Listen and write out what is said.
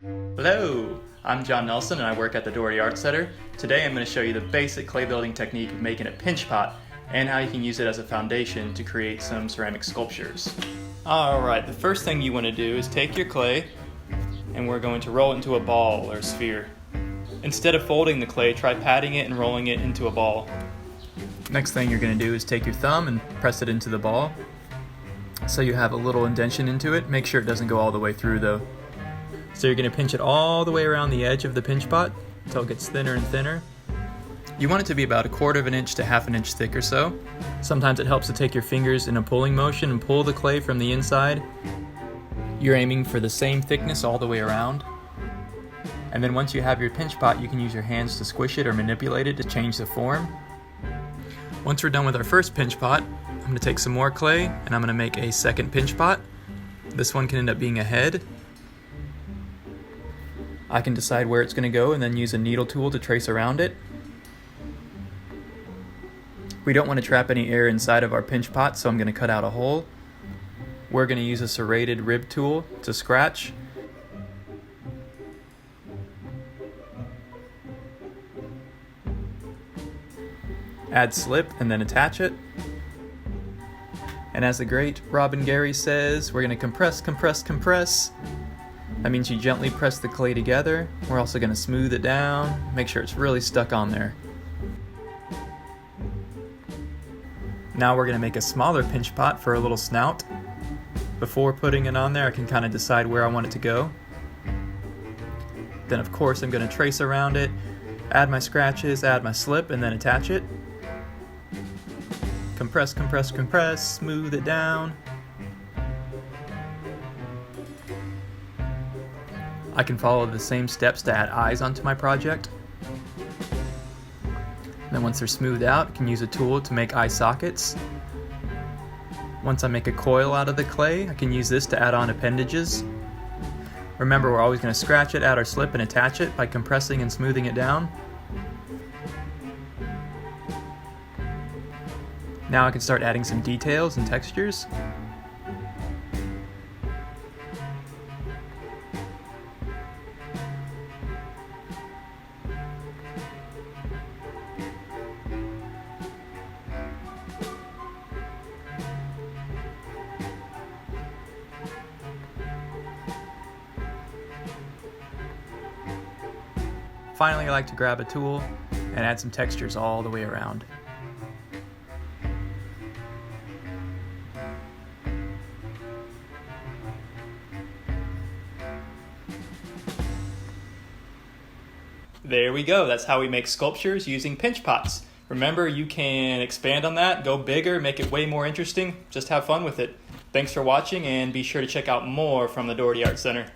Hello, I'm Jon Nelson and I work at the Dougherty Art Center. Today I'm going to show you the basic clay building technique of making a pinch pot and how you can use it as a foundation to create some ceramic sculptures. Alright, the first thing you want to do is take your clay and we're going to roll it into a ball or sphere. Instead of folding the clay, try patting it and rolling it into a ball. Next thing you're going to do is take your thumb and press it into the ball so you have a little indentation into it. Make sure it doesn't go all the way through though. So you're going to pinch it all the way around the edge of the pinch pot until it gets thinner and thinner. You want it to be about 1/4 of an inch to 1/2 inch thick or so. Sometimes it helps to take your fingers in a pulling motion and pull the clay from the inside. You're aiming for the same thickness all the way around. And then once you have your pinch pot, you can use your hands to squish it or manipulate it to change the form. Once we're done with our first pinch pot, I'm going to take some more clay and I'm going to make a second pinch pot. This one can end up being a head. I can decide where it's going to go and then use a needle tool to trace around it. We don't want to trap any air inside of our pinch pot, so I'm going to cut out a hole. We're going to use a serrated rib tool to scratch. Add slip and then attach it. And as the great Robin Gary says, we're going to compress, compress, compress. That means you gently press the clay together. We're also going to smooth it down, make sure it's really stuck on there. Now we're going to make a smaller pinch pot for a little snout. Before putting it on there, I can kind of decide where I want it to go. Then of course I'm going to trace around it, add my scratches, add my slip, and then attach it. Compress, compress, compress, smooth it down. I can follow the same steps to add eyes onto my project. Then once they're smoothed out, I can use a tool to make eye sockets. Once I make a coil out of the clay, I can use this to add on appendages. Remember, we're always going to scratch it, add our slip, and attach it by compressing and smoothing it down. Now I can start adding some details and textures. Finally, I like to grab a tool and add some textures all the way around. There we go. That's how we make sculptures using pinch pots. Remember, you can expand on that, go bigger, make it way more interesting. Just have fun with it. Thanks for watching and be sure to check out more from the Dougherty Art Center.